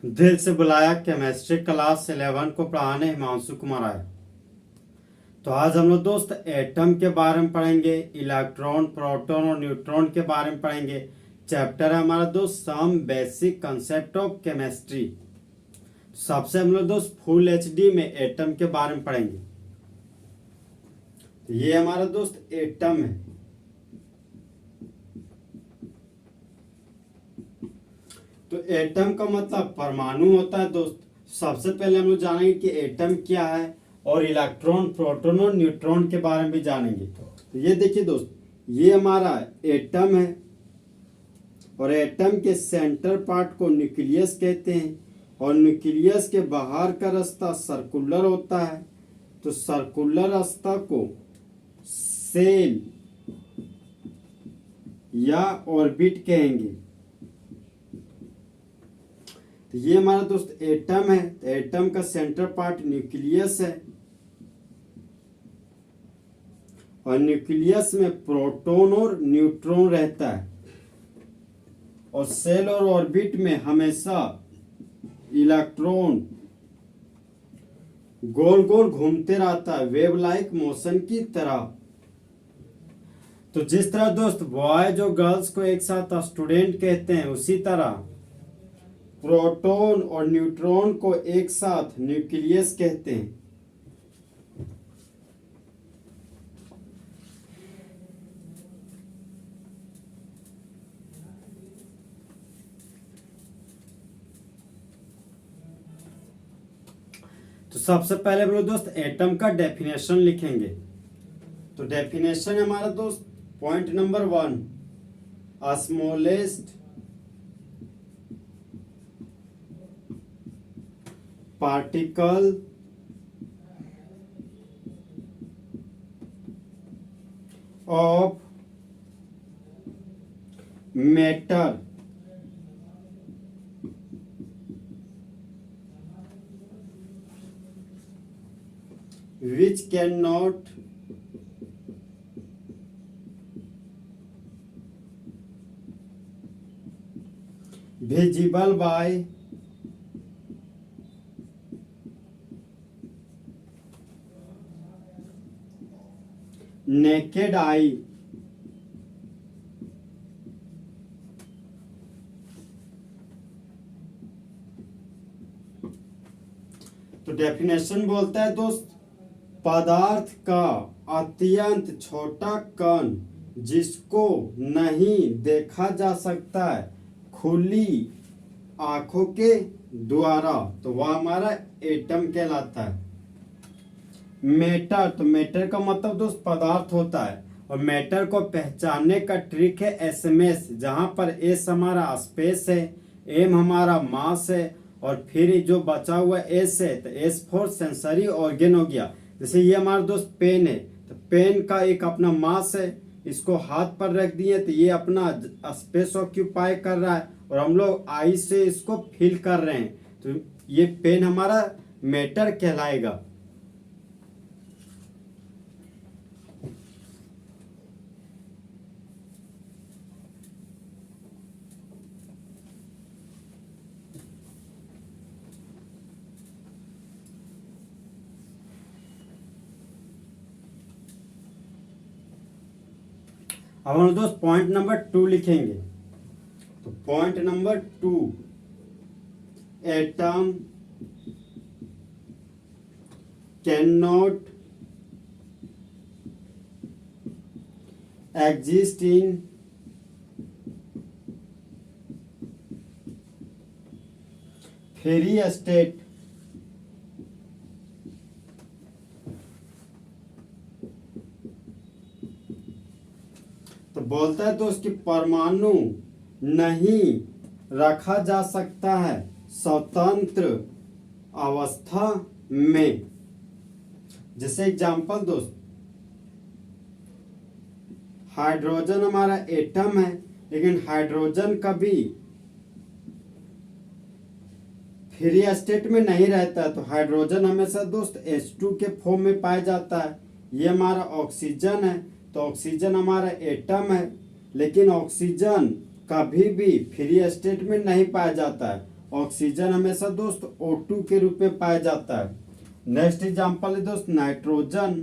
दिल से बुलाया केमिस्ट्री क्लास 11 को पढ़ाने हिमांशु कुमार आए। तो आज हम लोग दोस्त एटम के बारे में पढ़ेंगे, इलेक्ट्रॉन, प्रोटॉन और न्यूट्रॉन के बारे में पढ़ेंगे। चैप्टर है हमारा दोस्त some basic concept of chemistry. सबसे हम लोग दोस्त फुल एचडी में एटम के बारे में पढ़ेंगे। तो ये हमारा दोस्त एटम है। तो एटम का मतलब परमाणु होता है दोस्त। सबसे पहले हम लोग जानेंगे कि एटम क्या है और इलेक्ट्रॉन, प्रोटॉन और न्यूट्रॉन के बारे में भी जानेंगे। तो ये देखिए दोस्त, ये हमारा एटम है और एटम के सेंटर पार्ट को न्यूक्लियस कहते हैं और न्यूक्लियस के बाहर का रास्ता सर्कुलर होता है। तो सर्कुलर रास्ता को सेल या ऑर्बिट कहेंगे। तो ये हमारा दोस्त एटम है। तो एटम का सेंटर पार्ट न्यूक्लियस है और न्यूक्लियस में प्रोटॉन और न्यूट्रॉन रहता है और सेल और ऑर्बिट में हमेशा इलेक्ट्रॉन गोल गोल घूमते रहता है, वेव लाइक मोशन की तरह। तो जिस तरह दोस्त बॉयज और गर्ल्स को एक साथ स्टूडेंट कहते हैं, उसी तरह प्रोटॉन और न्यूट्रॉन को एक साथ न्यूक्लियस कहते हैं। तो सबसे पहले हम लोग दोस्त एटम का डेफिनेशन लिखेंगे। तो डेफिनेशन हमारा दोस्त point number 1, smallest particle of matter which cannot visible by naked eye। तो डेफिनेशन बोलता है दोस्त, पदार्थ का अत्यंत छोटा कण जिसको नहीं देखा जा सकता है खुली आंखों के द्वारा, तो वह हमारा एटम कहलाता है। मैटर, तो मैटर का मतलब दोस्त पदार्थ होता है और मैटर को पहचानने का ट्रिक है एसएमएस, जहां पर एस हमारा स्पेस है, एम हमारा मास है और फिर जो बचा हुआ एस है, तो एस फॉर सेंसरी ऑर्गेन हो गया। जैसे ये हमारा दोस्त पेन है, तो पेन का एक अपना मास है, इसको हाथ पर रख दिए तो ये अपना स्पेस ऑक्यूपाई कर रहा है और हम लोग आई से इसको फील कर रहे हैं, तो ये पेन हमारा मैटर कहलाएगा। अब हम दोस्त पॉइंट नंबर 2 लिखेंगे। तो point number 2, atom can not exist in free state. तो बोलता है दोस्त कि परमाणु नहीं रखा जा सकता है स्वतंत्र अवस्था में। जैसे एग्जांपल दोस्त, हाइड्रोजन हमारा एटम है, लेकिन हाइड्रोजन कभी फ्री स्टेट में नहीं रहता है। तो हाइड्रोजन हमेशा दोस्त H2 के फॉर्म में पाया जाता है। ये हमारा ऑक्सीजन है, तो ऑक्सीजन हमारा एटम है, लेकिन ऑक्सीजन कभी भी फ्री स्टेट में नहीं पाया जाता है ऑक्सीजन हमेशा दोस्त O2 के रूप में पाया जाता है। नेक्स्ट एग्जांपल है दोस्त नाइट्रोजन।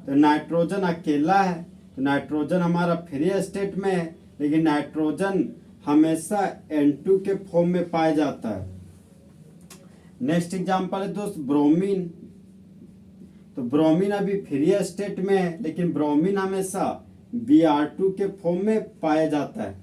तो नाइट्रोजन अकेला है, तो नाइट्रोजन हमारा फ्री स्टेट में है, लेकिन नाइट्रोजन हमेशा N2 के फॉर्म में पाया जाता है। नेक्स्ट एग्जांपल है दोस्त ब्रोमीन। तो ब्रोमीन अभी फ्री स्टेट में है, लेकिन ब्रोमीन हमेशा Br2 के फॉर्म में पाया जाता है।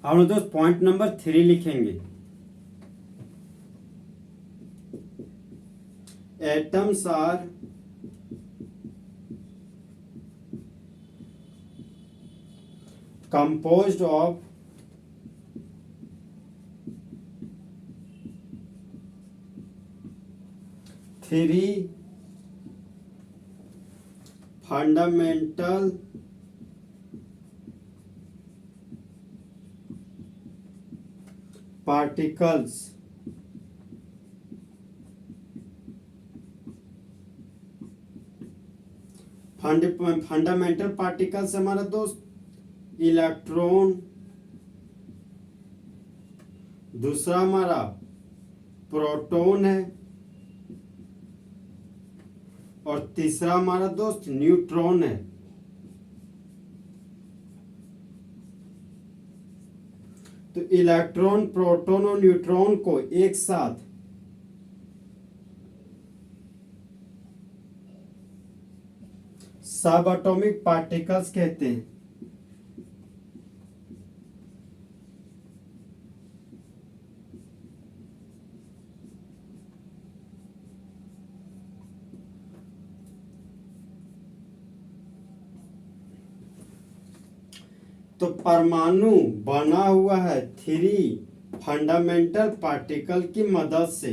हम लोग दोस्त पॉइंट नंबर 3 लिखेंगे। Atoms are composed of three fundamental particles। Fundamental particles हमारा दोस्त इलेक्ट्रॉन, दूसरा हमारा प्रोटॉन है, और तीसरा हमारा दोस्त न्यूट्रॉन है। तो इलेक्ट्रॉन, प्रोटॉन और न्यूट्रॉन को एक साथ सब एटॉमिक पार्टिकल्स कहते हैं। तो परमाणु बना हुआ है 3 फंडामेंटल पार्टिकल की मदद से।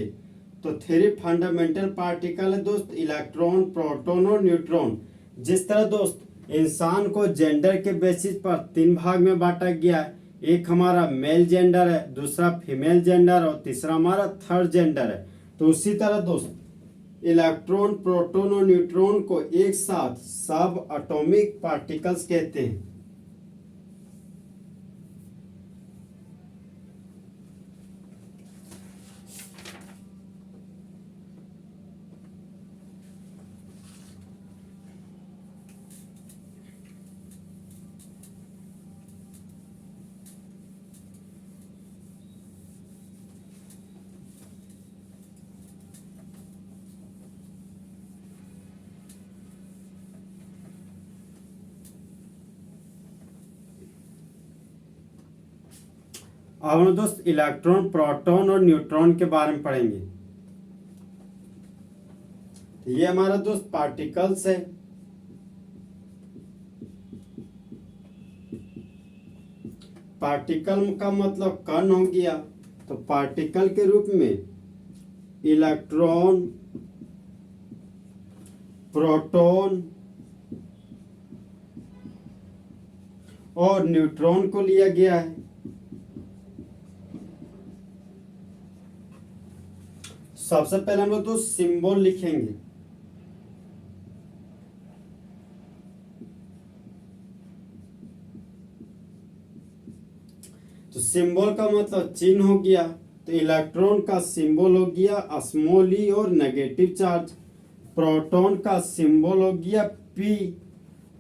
तो 3 फंडामेंटल पार्टिकल है दोस्त इलेक्ट्रॉन, प्रोटॉन और न्यूट्रॉन। जिस तरह दोस्त इंसान को जेंडर के बेसिस पर 3 भाग में बांटा गया है, एक हमारा मेल जेंडर है, दूसरा फीमेल जेंडर और तीसरा हमारा थर्ड जेंडर है। तो उसी तरह दोस्त इलेक्ट्रॉन, प्रोटॉन और न्यूट्रॉन को एक साथ सब एटॉमिक पार्टिकल्स कहते हैं। अब हम दोस्त इलेक्ट्रॉन, प्रोटॉन और न्यूट्रॉन के बारे में पढ़ेंगे। ये हमारा दोस्त पार्टिकल्स है। पार्टिकल का मतलब कण हो गया। तो पार्टिकल के रूप में इलेक्ट्रॉन, प्रोटॉन और न्यूट्रॉन को लिया गया है। सबसे पहले हम लोग तो सिंबल लिखेंगे। तो सिंबल का मतलब चिन्ह हो गया। तो इलेक्ट्रॉन का सिंबल हो गया स्मॉल ई और नेगेटिव चार्ज, प्रोटॉन का सिंबल हो गया P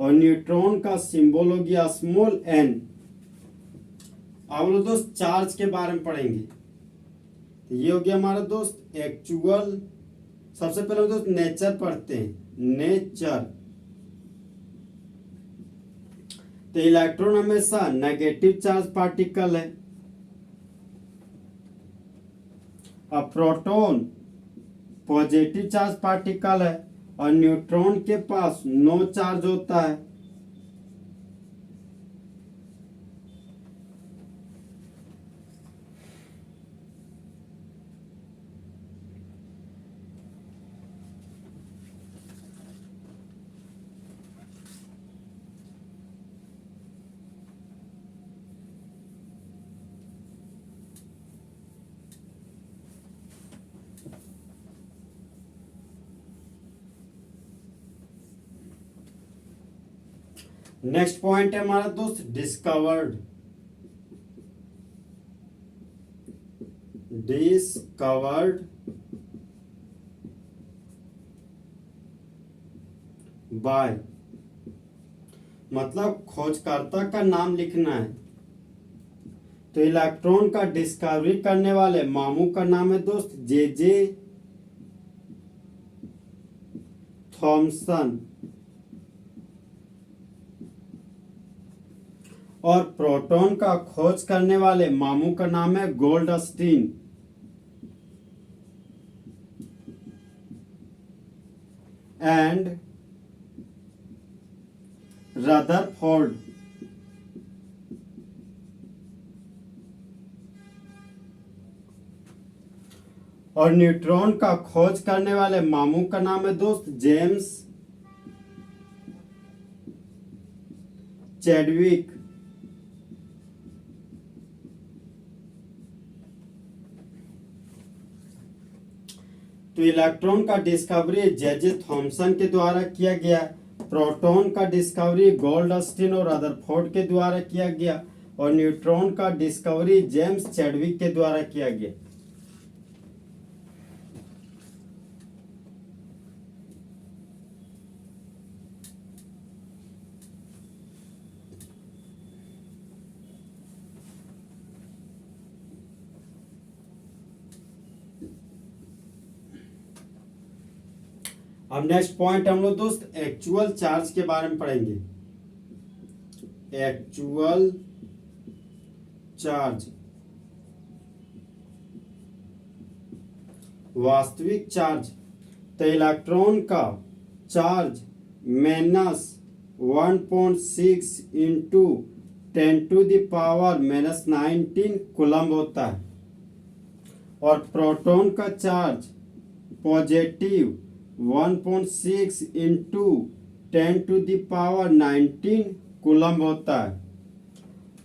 और न्यूट्रॉन का सिंबल हो गया स्मॉल n। अब हम लोग दोस्त चार्ज के बारे में पढ़ेंगे। तो ये हो गया हमारा दोस्त एक्चुअल। सबसे पहले हम दोस्त नेचर पढ़ते हैं, नेचर। तो इलेक्ट्रॉन हमेशा नेगेटिव चार्ज पार्टिकल है, और प्रोटॉन पॉजिटिव चार्ज पार्टिकल है, और न्यूट्रॉन के पास नो चार्ज होता है। नेक्स्ट पॉइंट है हमारा दोस्त डिस्कवर्ड। डिस्कवर्ड बाय, मतलब खोजकर्ता का नाम लिखना है। तो इलेक्ट्रॉन का डिस्कवरी करने वाले मामू का नाम है दोस्त जे जे थॉमसन, और प्रोटॉन का खोज करने वाले मामू का नाम है गोल्डस्टीन। एंड रदरफोर्ड, और न्यूट्रॉन का खोज करने वाले मामू का नाम है दोस्त जेम्स चैडविक। तो इलेक्ट्रॉन का डिस्कवरी जे जे थॉमसन के द्वारा किया गया, प्रोटॉन का डिस्कवरी गोल्डस्टीन और रदरफोर्ड के द्वारा किया गया, और न्यूट्रॉन का डिस्कवरी जेम्स चैडविक के द्वारा किया गया। अब नेक्स्ट पॉइंट हम लोग दोस्त एक्चुअल चार्ज के बारे में पढ़ेंगे। एक्चुअल चार्ज, वास्तविक चार्ज। तो इलेक्ट्रॉन का चार्ज -1.6 इंटू 10⁻⁻⁻19 कूलम्ब होता है, और प्रोटॉन का चार्ज पॉजिटिव 1.6 इंटू 10⁻19 कूलम्ब होता है,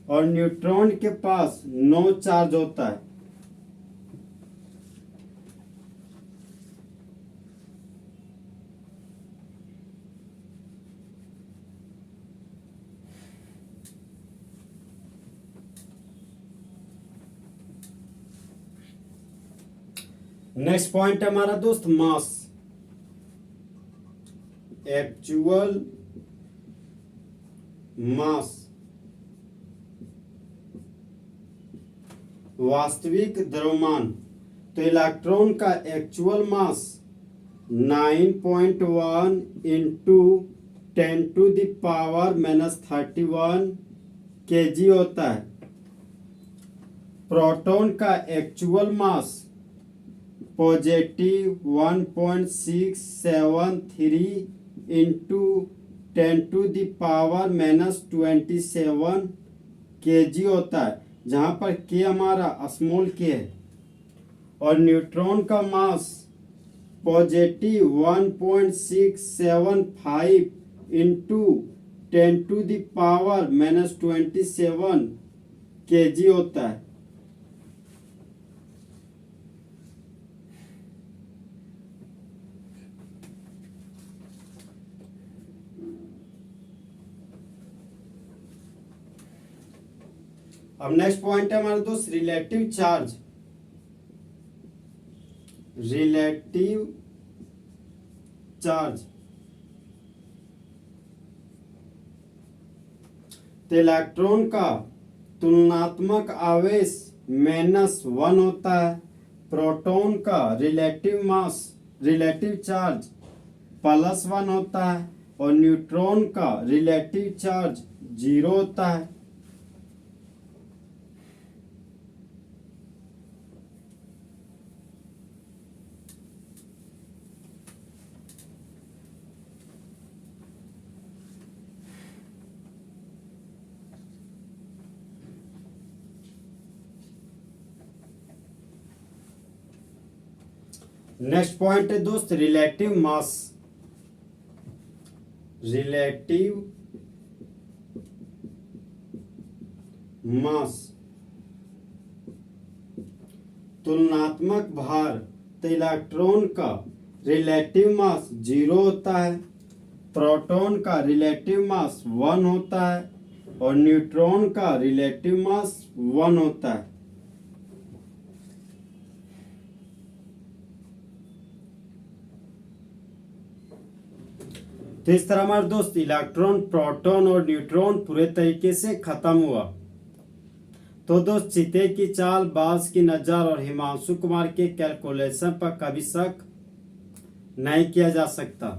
और न्यूट्रॉन के पास नो चार्ज होता है। नेक्स्ट पॉइंट है हमारा दोस्त मास। एक्चुअल मास, वास्तविक द्रव्यमान। तो इलेक्ट्रॉन का एक्चुअल मास 9.1 इंटू 10⁻⁻31 kg होता है। प्रोटॉन का actual mass positive 1.673 into 10⁻⁻27 kg होता है, जहां पर के हमारा स्मॉल के है। और न्यूट्रॉन का मास पॉजिटिव 1.675 इंटू 10⁻⁻27 kg होता है। अब नेक्स्ट पॉइंट है हमारे दोस्त रिलेटिव चार्ज। रिलेटिव चार्ज, तो इलेक्ट्रॉन का तुलनात्मक आवेश -1 होता है। प्रोटॉन का रिलेटिव चार्ज +1 होता है, और न्यूट्रॉन का रिलेटिव चार्ज 0 होता है। नेक्स्ट पॉइंट है दोस्त रिलेटिव मास। रिलेटिव मास, तुलनात्मक भार। तो इलेक्ट्रॉन का रिलेटिव मास 0 होता है, प्रोटॉन का रिलेटिव मास 1 होता है और न्यूट्रॉन का रिलेटिव मास 1 होता है। तो इस तरह हमारे दोस्त इलेक्ट्रॉन, प्रोटॉन और न्यूट्रॉन पूरे तरीके से खत्म हुआ। तो दोस्त चीते की चाल, बाज की नजर और हिमांशु कुमार के कैलकुलेशन पर कभी शक नहीं किया जा सकता।